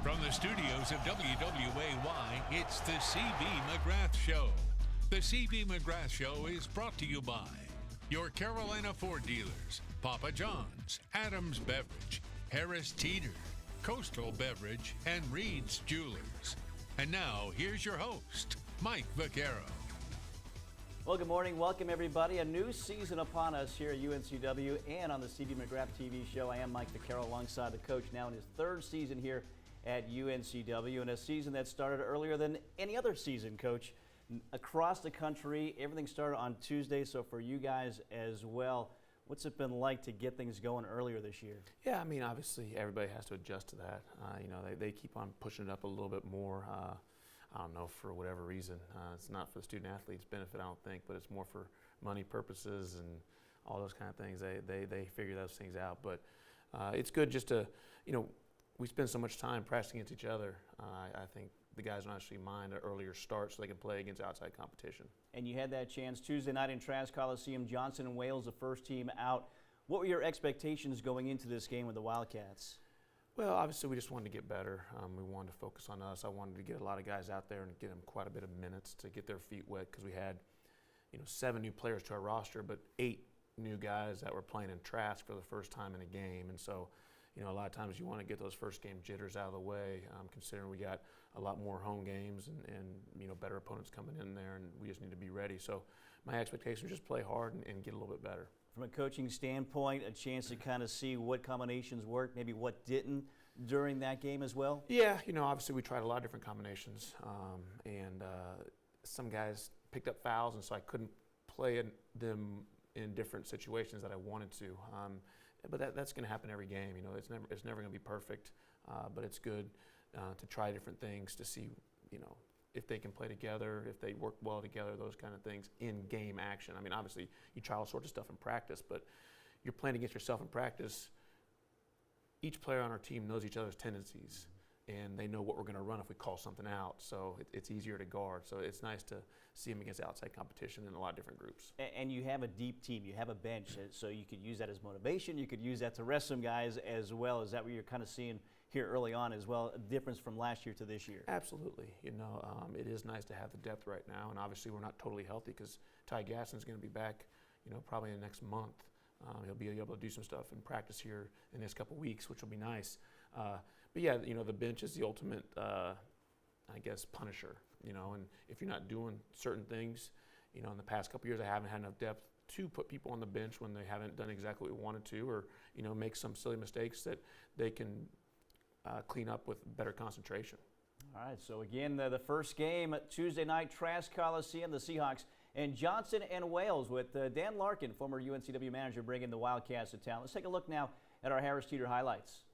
From the studios of WWAY, it's the C.B. McGrath Show. The C.B. McGrath Show is brought to you by your Carolina Ford dealers, Papa John's, Adams Beverage, Harris Teeter, Coastal Beverage, and Reed's Jewelers. And now, here's your host, Mike Vaccaro. Well, good morning. Welcome, everybody. A new season upon us here at UNCW and on the C.B. McGrath TV show. I am Mike Vaccaro alongside the coach now in his third season here at UNCW, and a season that started earlier than any other season, Coach. Across the country, everything started on Tuesday, so for you guys as well, what's it been like to get things going earlier this year? Yeah, I mean, obviously everybody has to adjust to that. They keep on pushing it up a little bit more. I don't know, for whatever reason. It's not for the student athletes' benefit, I don't think, but it's more for money purposes and all those kind of things. They figure those things out, but it's good just to, we spend so much time practicing against each other. I think the guys don't actually mind an earlier start so they can play against outside competition. And you had that chance Tuesday night in Trask Coliseum. Johnson and Wales, the first team out. What were your expectations going into this game with the Wildcats? Well, obviously we just wanted to get better. We wanted to focus on us. I wanted to get a lot of guys out there and get them quite a bit of minutes to get their feet wet, because we had 7 new players to our roster, but 8 new guys that were playing in Trask for the first time in a game. And so a lot of times you want to get those first game jitters out of the way, considering we got a lot more home games and better opponents coming in there, and we just need to be ready. So my expectation is just play hard and get a little bit better. From a coaching standpoint, a chance to kind of see what combinations worked, maybe what didn't during that game as well? Yeah, obviously we tried a lot of different combinations, and some guys picked up fouls, and so I couldn't play them in different situations that I wanted to. But that's going to happen every game. It's never going to be perfect, but it's good to try different things to see, if they can play together, if they work well together, those kind of things in game action. I mean, obviously you try all sorts of stuff in practice, but you're playing against yourself in practice. Each player on our team knows each other's tendencies, and they know what we're going to run if we call something out. So it's easier to guard. So it's nice to see them against outside competition in a lot of different groups. And you have a deep team. You have a bench, so you could use that as motivation. You could use that to rest some guys as well. Is that what you're kind of seeing here early on as well, a difference from last year to this year? Absolutely. It is nice to have the depth right now, and obviously we're not totally healthy because Ty Gasson's going to be back, probably in the next month. He'll be able to do some stuff in practice here in the next couple of weeks, which will be nice. But yeah, the bench is the ultimate, punisher. And if you're not doing certain things, in the past couple of years, I haven't had enough depth to put people on the bench when they haven't done exactly what we wanted to, or make some silly mistakes that they can clean up with better concentration. All right, so again, the first game Tuesday night, Trask Coliseum, the Seahawks and Johnson and Wales, with Dan Larkin, former UNCW manager, bringing the Wildcats to town. Let's take a look now at our Harris Teeter highlights.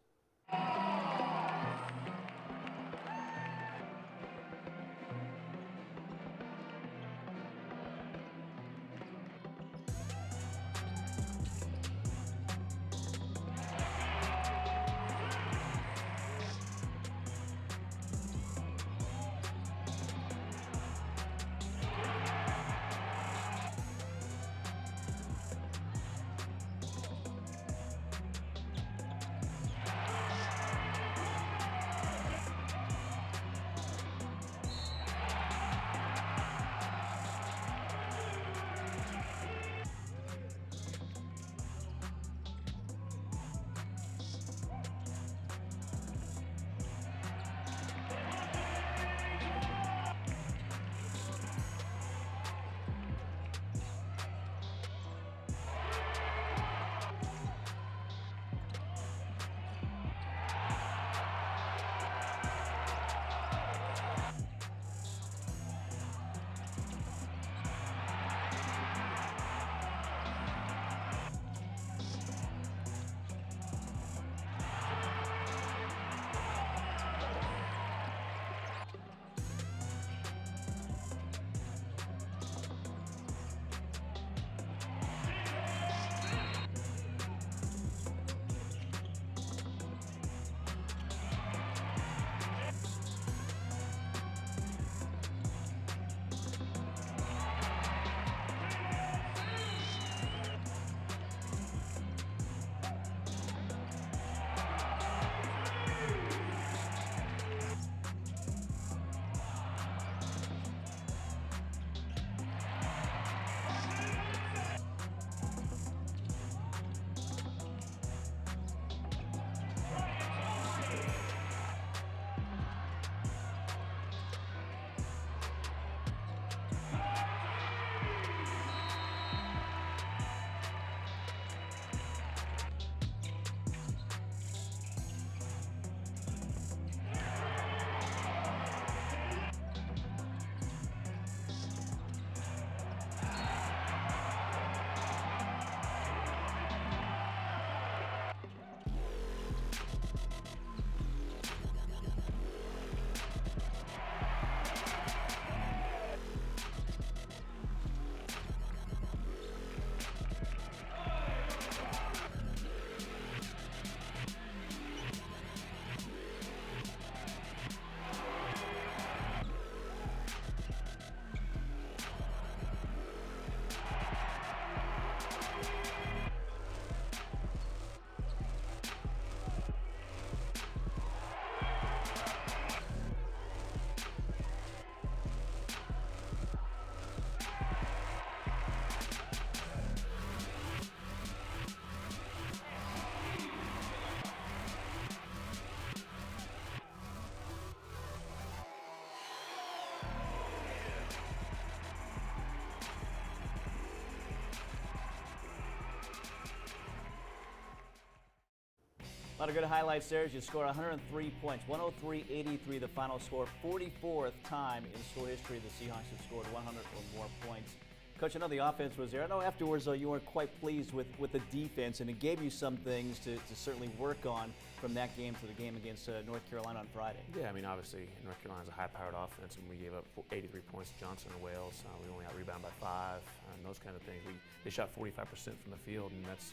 A lot of good highlights there as you score 103 points, 103-83 the final score, 44th time in school history the Seahawks have scored 100 or more points. Coach, I know the offense was there. I know afterwards, though, you weren't quite pleased with the defense, and it gave you some things to certainly work on from that game to the game against North Carolina on Friday. Yeah, I mean, obviously, North Carolina's a high-powered offense, and we gave up 83 points to Johnson and Wales. We only got rebounded by 5, and those kind of things. They shot 45% from the field, and that's,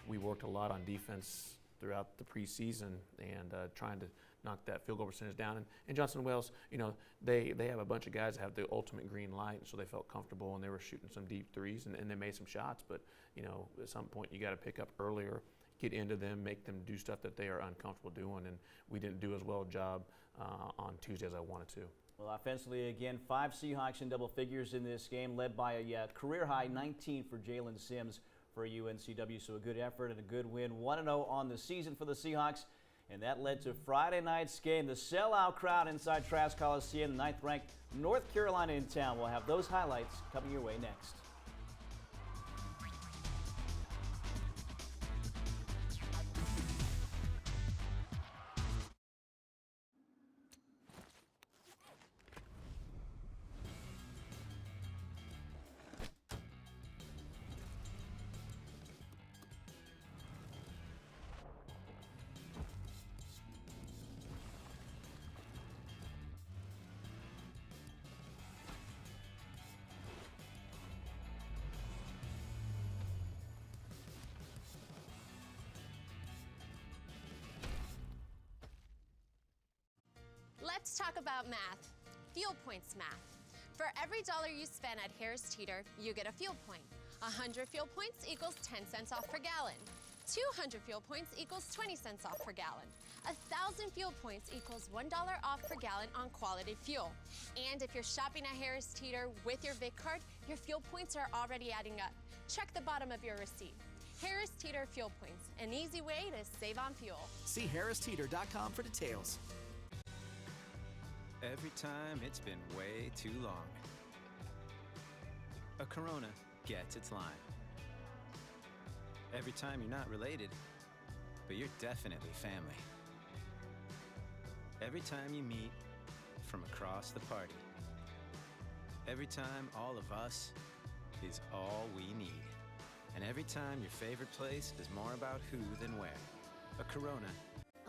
we worked a lot on defense throughout the preseason and trying to knock that field goal percentage down. And Johnson and Wales, they have a bunch of guys that have the ultimate green light, so they felt comfortable and they were shooting some deep threes and they made some shots. But at some point you got to pick up earlier, get into them, make them do stuff that they are uncomfortable doing. And we didn't do as well a job on Tuesday as I wanted to. Well, offensively, again, 5 Seahawks in double figures in this game, led by a career-high 19 for Jalen Sims for UNCW. So a good effort and a good win. 1-0 on the season for the Seahawks. And that led to Friday night's game. The sellout crowd inside Trask Coliseum, the 9th-ranked North Carolina in town. We'll have those highlights coming your way next. Let's talk about math. Fuel points math. For every dollar you spend at Harris Teeter, you get a fuel point. 100 fuel points equals 10 cents off per gallon. 200 fuel points equals 20 cents off per gallon. 1,000 fuel points equals $1 off per gallon on quality fuel. And if you're shopping at Harris Teeter with your Vic card, your fuel points are already adding up. Check the bottom of your receipt. Harris Teeter Fuel Points, an easy way to save on fuel. See harristeeter.com for details. Every time it's been way too long. A Corona gets its line. Every time you're not related, but you're definitely family. Every time you meet from across the party. Every time all of us is all we need. And every time your favorite place is more about who than where. A Corona.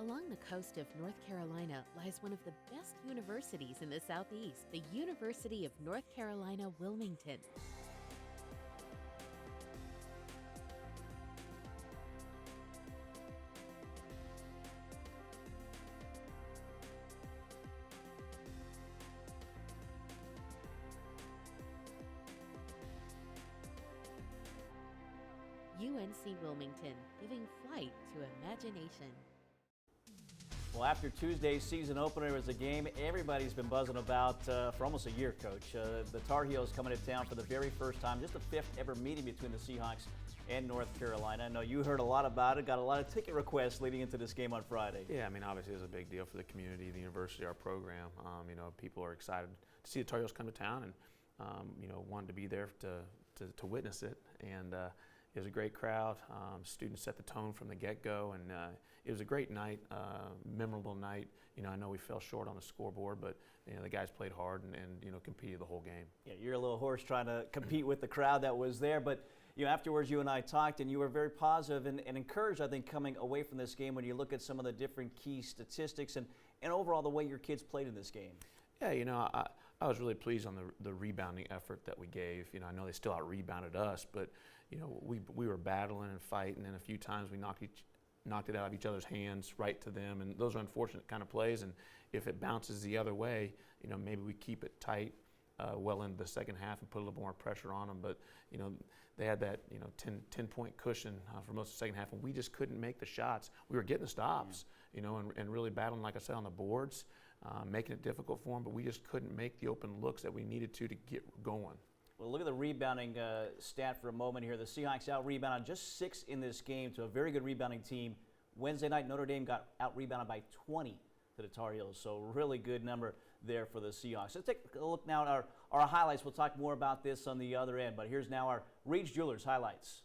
Along the coast of North Carolina lies one of the best universities in the Southeast, the University of North Carolina, Wilmington. UNC Wilmington, giving flight to imagination. Well, after Tuesday's season opener, it was a game everybody's been buzzing about for almost a year, Coach. The Tar Heels coming to town for the very first time, just the 5th ever meeting between the Seahawks and North Carolina. I know you heard a lot about it, got a lot of ticket requests leading into this game on Friday. Yeah, I mean, obviously it's a big deal for the community, the university, our program. People are excited to see the Tar Heels come to town and, wanted to be there to witness it. And it was a great crowd. Students set the tone from the get-go, and it was a great night, memorable night. I know we fell short on the scoreboard, but the guys played hard and competed the whole game. Yeah, you're a little hoarse trying to compete with the crowd that was there, but afterwards you and I talked, and you were very positive and encouraged, I think, coming away from this game when you look at some of the different key statistics and overall the way your kids played in this game. Yeah, I was really pleased on the rebounding effort that we gave. I know they still out-rebounded us, but we were battling and fighting, and a few times we knocked it out of each other's hands right to them, and those are unfortunate kind of plays. And if it bounces the other way, maybe we keep it tight well into the second half and put a little more pressure on them. But they had that 10-point cushion for most of the second half, and we just couldn't make the shots. We were getting the stops, and really battling, like I said, on the boards, making it difficult for them. But we just couldn't make the open looks that we needed to get going. Well, look at the rebounding stat for a moment here. The Seahawks out-rebounded just 6 in this game to a very good rebounding team. Wednesday night, Notre Dame got out-rebounded by 20 to the Tar Heels, so really good number there for the Seahawks. Let's take a look now at our highlights. We'll talk more about this on the other end, but here's now our Reed's Jewelers highlights.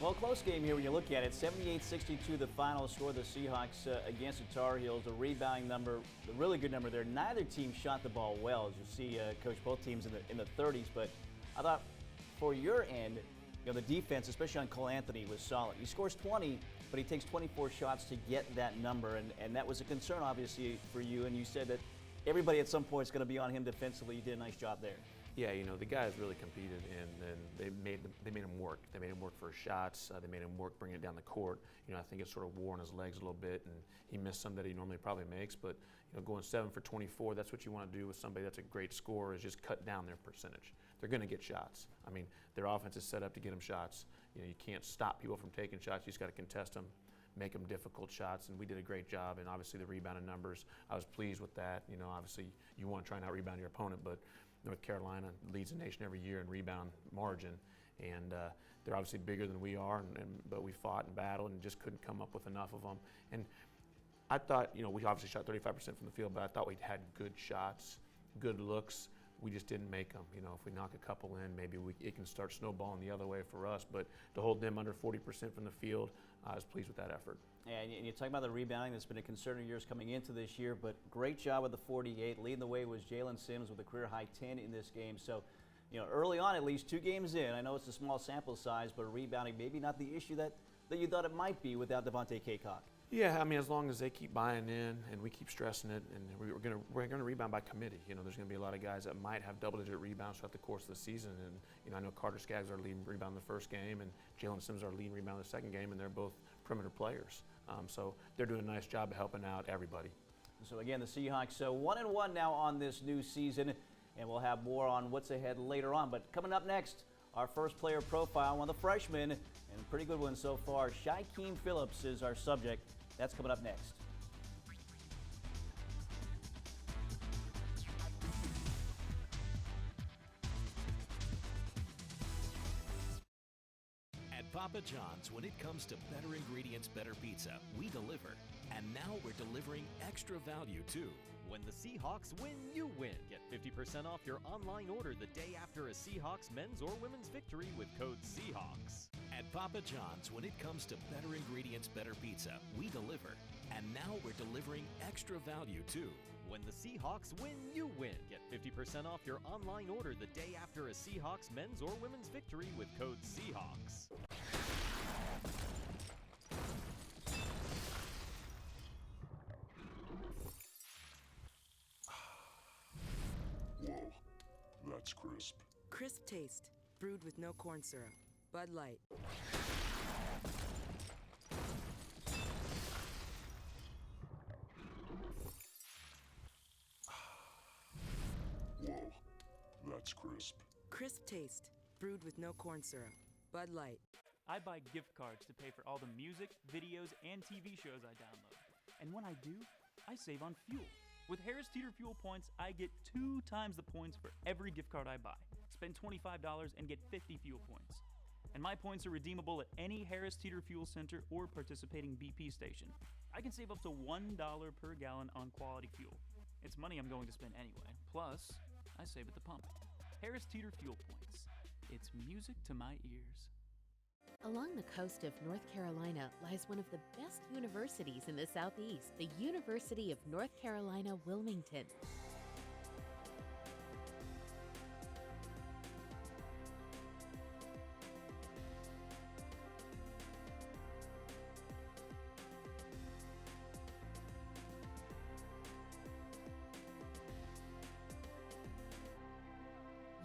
Well, close game here when you look at it. 78-62 the final score. The Seahawks against the Tar Heels. The rebounding number, the really good number there. Neither team shot the ball well, as you see, Coach, both teams in the 30s. But I thought for your end, the defense, especially on Cole Anthony, was solid. He scores 20, but he takes 24 shots to get that number, and that was a concern, obviously, for you. And you said that everybody at some point is going to be on him defensively. You did a nice job there. Yeah, the guys really competed, and they made him work. They made him work for his shots. They made him work bringing it down the court. I think it sort of wore on his legs a little bit, and he missed some that he normally probably makes. But going 7 for 24, that's what you want to do with somebody that's a great scorer, is just cut down their percentage. They're going to get shots. Their offense is set up to get them shots. You can't stop people from taking shots. You just got to contest them, make them difficult shots, and we did a great job. And obviously the rebounding numbers, I was pleased with that. Obviously you want to try and out-rebound your opponent, but North Carolina leads the nation every year in rebound margin, and they're obviously bigger than we are, but we fought and battled and just couldn't come up with enough of them. And I thought, we obviously shot 35% from the field, but I thought we'd had good shots, good looks. We just didn't make them. If we knock a couple in, maybe it can start snowballing the other way for us. But to hold them under 40% from the field, I was pleased with that effort. And you talk about the rebounding. That's been a concern of yours coming into this year, but great job with the 48. Leading the way was Jalen Sims with a career-high 10 in this game. So, early on, at least 2 games in, I know it's a small sample size, but rebounding maybe not the issue that you thought it might be without Devontae Kaycock. Yeah, as long as they keep buying in and we keep stressing it, and we're gonna rebound by committee. There's gonna be a lot of guys that might have double-digit rebounds throughout the course of the season, and I know Carter Skaggs our leading rebound the first game, and Jalen Sims our leading rebound the second game, and they're both perimeter players. So they're doing a nice job of helping out everybody. So again, the Seahawks 1-1 now on this new season, and we'll have more on what's ahead later on. But coming up next, our first player profile, one of the freshmen, and a pretty good one so far. Shaquem Phillips is our subject. That's coming up next. At Papa John's, when it comes to better ingredients, better pizza, we deliver. And now we're delivering extra value too. When the Seahawks win, you win. Get 50% off your online order the day after a Seahawks men's or women's victory with code Seahawks. At Papa John's, when it comes to better ingredients, better pizza, we deliver. And now we're delivering extra value too. When the Seahawks win, you win. Get 50% off your online order the day after a Seahawks men's or women's victory with code Seahawks. Whoa, that's crisp. Crisp taste, brewed with no corn syrup. Bud Light. Whoa, that's crisp. Crisp taste, brewed with no corn syrup. Bud Light. I buy gift cards to pay for all the music, videos, and TV shows I download. And when I do, I save on fuel. With Harris Teeter Fuel Points, I get 2 times the points for every gift card I buy. Spend $25 and get 50 fuel points. And my points are redeemable at any Harris Teeter Fuel Center or participating BP station. I can save up to $1 per gallon on quality fuel. It's money I'm going to spend anyway. Plus, I save at the pump. Harris Teeter Fuel Points. It's music to my ears. Along the coast of North Carolina lies one of the best universities in the Southeast, the University of North Carolina, Wilmington.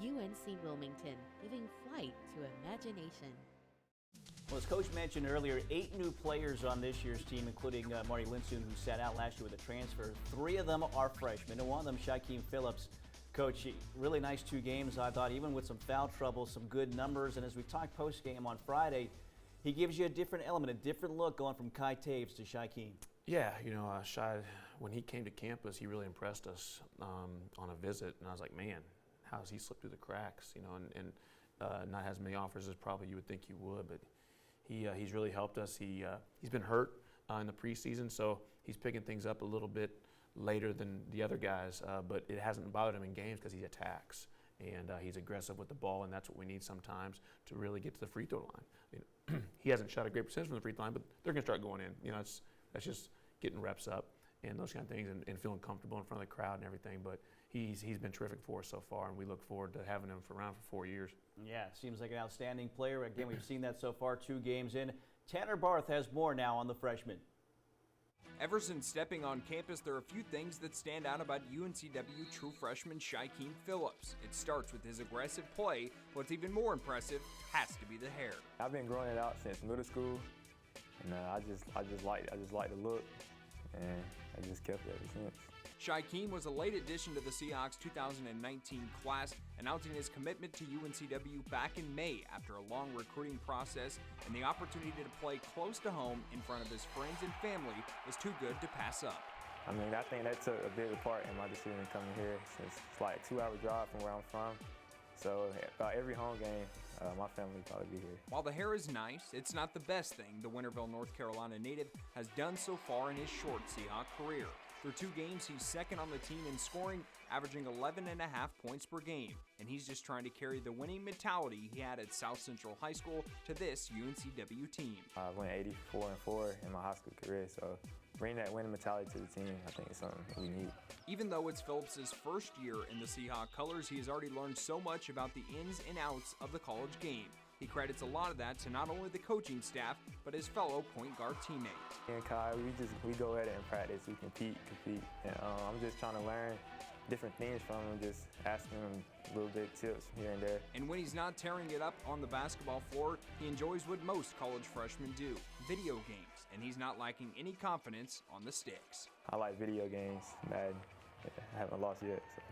UNC Wilmington, giving flight to imagination. Well, as Coach mentioned earlier, 8 new players on this year's team, including Marty Linsoon, who sat out last year with a transfer. 3 of them are freshmen, and one of them, Shaquem Phillips. Coach, really nice 2 games, I thought, even with some foul trouble, some good numbers. And as we talked post-game on Friday, he gives you a different element, a different look going from Kai Taves to Shaquem. Yeah, Shai, when he came to campus, he really impressed us on a visit. And I was like, man, how has he slipped through the cracks? And not as many offers as probably you would think you would, but he's really helped us. He's been hurt in the preseason, so he's picking things up a little bit later than the other guys, but it hasn't bothered him in games because he attacks. And he's aggressive with the ball, and that's what we need sometimes to really get to the free throw line. he hasn't shot a great percentage from the free throw line, but they're going to start going in. You know, that's just getting reps up and those kind of things, and feeling comfortable in front of the crowd and everything. But he's been terrific for us so far, and we look forward to having him around for 4 years. Yeah, seems like an outstanding player. Again, we've seen that so far, 2 games in. Tanner Barth has more now on the freshman. Ever since stepping on campus, there are a few things that stand out about UNCW true freshman Shaquem Phillips. It starts with his aggressive play. What's even more impressive has to be the hair. I've been growing it out since middle school, and I just like the look, and I just kept it ever since. Shaquem was a late addition to the Seahawks 2019 class, announcing his commitment to UNCW back in May after a long recruiting process, and the opportunity to play close to home in front of his friends and family was too good to pass up. I mean, I think that took a bigger part in my decision coming here, since it's like a 2-hour drive from where I'm from. So about every home game, my family will probably be here. While the hair is nice, it's not the best thing the Winterville, North Carolina native has done so far in his short Seahawk career. Through 2 games, he's second on the team in scoring, averaging 11.5 points per game. And he's just trying to carry the winning mentality he had at South Central High School to this UNCW team. I went 84-4 in my high school career, so bringing that winning mentality to the team, I think is something we need. Even though it's Phillips' first year in the Seahawk colors, he has already learned so much about the ins and outs of the college game. He credits a lot of that to not only the coaching staff, but his fellow point guard teammates. Me and Kai, we go at it in practice. We compete. And I'm just trying to learn different things from him, just asking him a little bit tips here and there. And when he's not tearing it up on the basketball floor, he enjoys what most college freshmen do, video games. And he's not lacking any confidence on the sticks. I like video games, Madden. I haven't lost yet, so.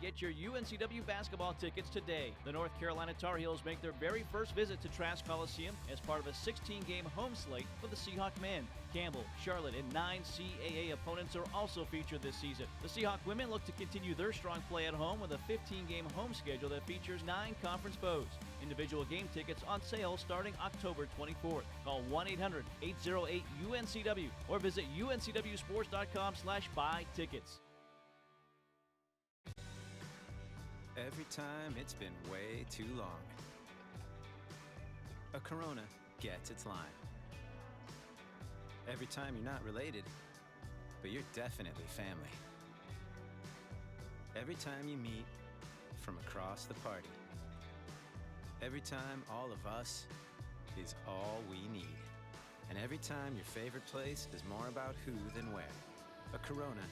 Get your UNCW basketball tickets today. The North Carolina Tar Heels make their very first visit to Trask Coliseum as part of a 16-game home slate for the Seahawk men. Campbell, Charlotte, and 9 CAA opponents are also featured this season. The Seahawk women look to continue their strong play at home with a 15-game home schedule that features 9 conference bows. Individual game tickets on sale starting October 24th. Call 1-800-808-UNCW or visit uncwsports.com/buy tickets. Every time it's been way too long. A Corona gets its line. Every time you're not related, but you're definitely family. Every time you meet from across the party. Every time all of us is all we need. And every time your favorite place is more about who than where. A Corona.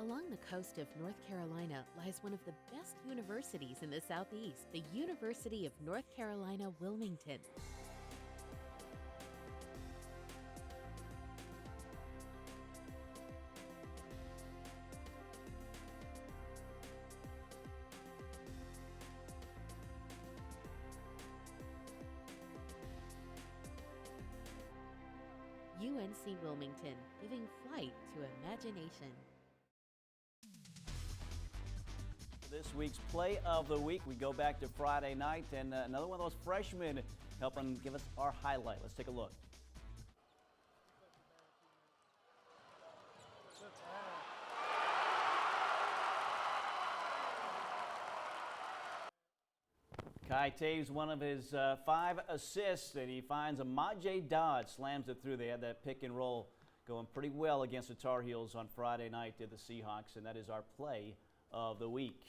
Along the coast of North Carolina lies one of the best universities in the Southeast, the University of North Carolina, Wilmington. UNC Wilmington, giving flight to imagination. This week's Play of the Week, we go back to Friday night, and another one of those freshmen helping give us our highlight. Let's take a look. Kai Taves, one of his 5 assists, and he finds Amaje Dodge, slams it through. They had that pick and roll going pretty well against the Tar Heels on Friday night to the Seahawks, and that is our Play of the Week.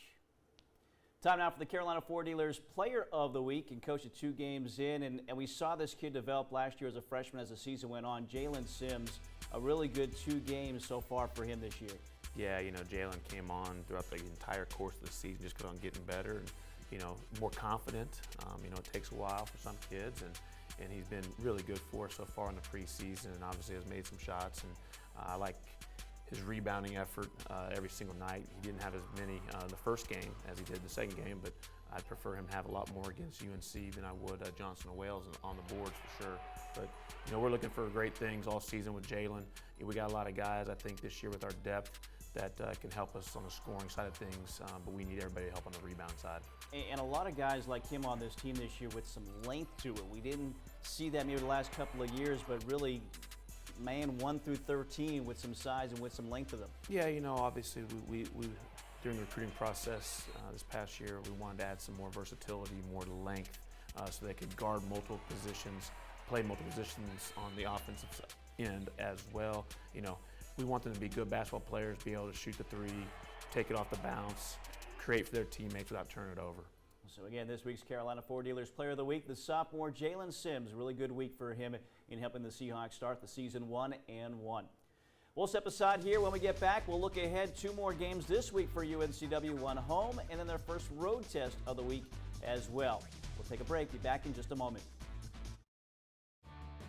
Time now for the Carolina Ford Dealers Player of the Week, and coach at 2 games in, and we saw this kid develop last year as a freshman as the season went on. Jalen Sims, a really good 2 games so far for him this year. Yeah, you know, Jalen came on throughout the entire course of the season, just kept on getting better and, you know, more confident. You know, it takes a while for some kids, and he's been really good for us so far in the preseason, and obviously has made some shots. And I like his rebounding effort every single night. He didn't have as many the first game as he did the second game, but I'd prefer him to have a lot more against UNC than I would Johnson and Wales on the boards for sure. But we're looking for great things all season with Jalen. We got a lot of guys, I think, this year with our depth that can help us on the scoring side of things, but we need everybody to help on the rebound side. And a lot of guys like him on this team this year with some length to it. We didn't see that maybe the last couple of years, but really, man, 1 through 13 with some size and with some length to them. Yeah, obviously we during the recruiting process this past year, we wanted to add some more versatility, more length, so they could guard multiple positions, play multiple positions on the offensive end as well. We want them to be good basketball players, be able to shoot the three, take it off the bounce, create for their teammates without turning it over. So again, this week's Carolina Ford Dealers Player of the Week, the sophomore Jalen Sims. Really good week for him in helping the Seahawks start the season 1-1. We'll step aside here. When we get back, we'll look ahead 2 more games this week for UNCW, 1 home, and then their first road test of the week as well. We'll take a break. Be back in just a moment.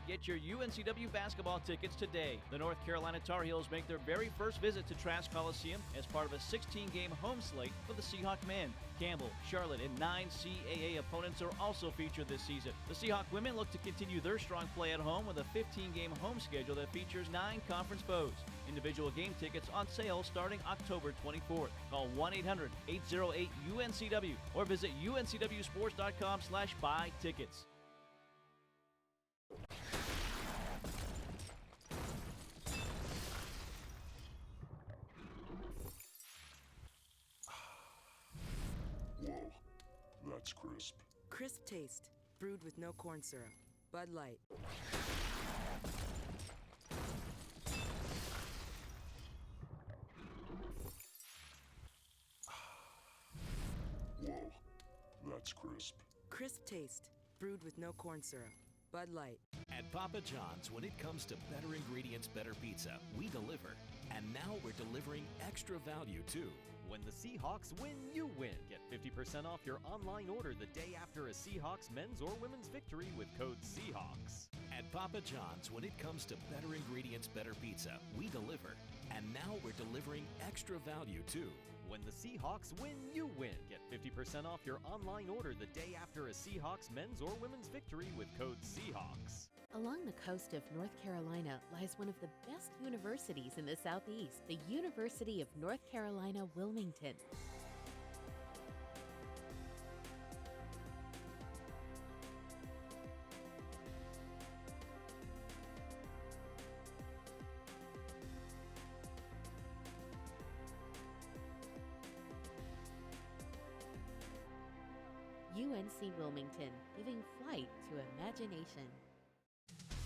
Get your UNCW basketball tickets today. The North Carolina Tar Heels make their very first visit to Trask Coliseum as part of a 16-game home slate for the Seahawk men. Campbell, Charlotte, and 9 CAA opponents are also featured this season. The Seahawk women look to continue their strong play at home with a 15-game home schedule that features 9 conference foes. Individual game tickets on sale starting October 24th. Call 1-800-808-UNCW or visit uncwsports.com/buy tickets. Whoa, that's crisp. Crisp taste, brewed with no corn syrup. Bud Light. Whoa, that's crisp. Crisp taste, brewed with no corn syrup. Bud Light. At Papa John's, when it comes to better ingredients, better pizza, we deliver. And now we're delivering extra value too. When the Seahawks win, you win. Get 50% off your online order the day after a Seahawks men's or women's victory with code Seahawks. At Papa John's, when it comes to better ingredients, better pizza, we deliver. And now we're delivering extra value too. When the Seahawks win, you win. Get 50% off your online order the day after a Seahawks men's or women's victory with code Seahawks. Along the coast of North Carolina lies one of the best universities in the Southeast, the University of North Carolina, Wilmington. UNC Wilmington, giving flight to imagination.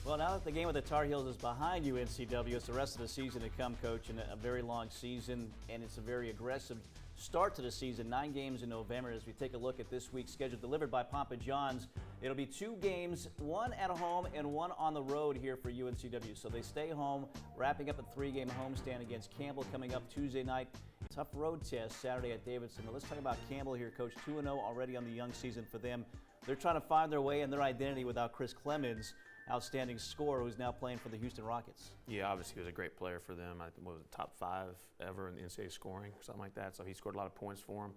Well, now that the game with the Tar Heels is behind UNCW, it's the rest of the season to come, Coach, and a very long season, and it's a very aggressive start to the season. 9 games in November. As we take a look at this week's schedule delivered by Papa John's, it'll be 2 games, 1 at home and 1 on the road here for UNCW. So they stay home, wrapping up a 3-game homestand against Campbell coming up Tuesday night. Tough road test Saturday at Davidson. But let's talk about Campbell here, Coach. 2-0 already on the young season for them. They're trying to find their way and their identity without Chris Clemens, outstanding scorer who's now playing for the Houston Rockets. Yeah, obviously he was a great player for them. I think was top 5 ever in the NCAA scoring, something like that. So he scored a lot of points for them.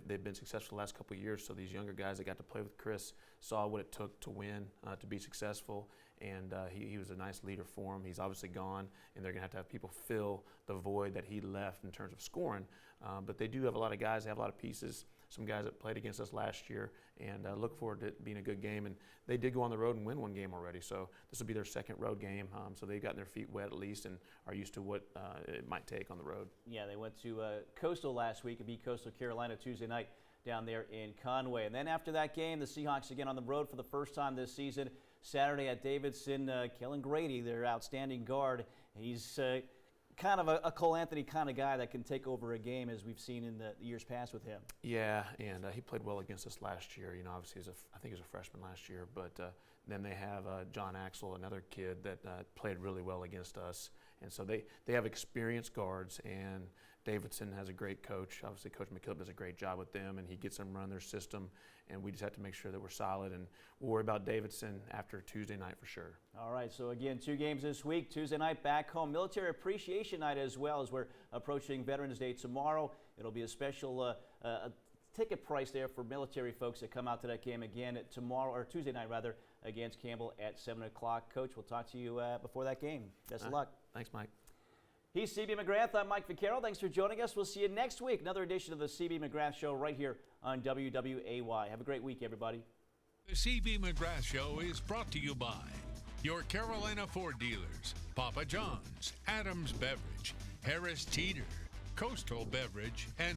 They've been successful the last couple of years. So these younger guys that got to play with Chris saw what it took to win, to be successful. And he was a nice leader for them. He's obviously gone, and they're going to have people fill the void that he left in terms of scoring. But they do have a lot of guys. They have a lot of pieces. Some guys that played against us last year, and look forward to it being a good game. And they did go on the road and win 1 game already, so this will be their 2nd road game. So they've gotten their feet wet at least and are used to what it might take on the road. Yeah, they went to Coastal last week and beat Coastal Carolina Tuesday night down there in Conway. And then after that game, the Seahawks again on the road for the first time this season. Saturday at Davidson, Kellen Grady, their outstanding guard. He's kind of a Cole Anthony kind of guy that can take over a game, as we've seen in the years past with him. Yeah, and he played well against us last year. Obviously, I think he was a freshman last year, but Then they have John Axel, another kid that played really well against us. And so they have experienced guards, and Davidson has a great coach. Obviously, Coach McKillop does a great job with them, and he gets them run their system. And we just have to make sure that we're solid, and we'll worry about Davidson after Tuesday night for sure. All right, so again, 2 games this week. Tuesday night back home. Military Appreciation Night as well, as we're approaching Veterans Day tomorrow. It'll be a special ticket price there for military folks that come out to that game again tomorrow, or Tuesday night rather, against Campbell at 7 o'clock. Coach, we'll talk to you before that game. Best of luck. Thanks, Mike. He's CB McGrath. I'm Mike Vaccaro. Thanks for joining us. We'll see you next week. Another edition of the CB McGrath Show right here on WWAY. Have a great week, everybody. The CB McGrath Show is brought to you by your Carolina Ford dealers, Papa John's, Adams Beverage, Harris Teeter, Coastal Beverage, and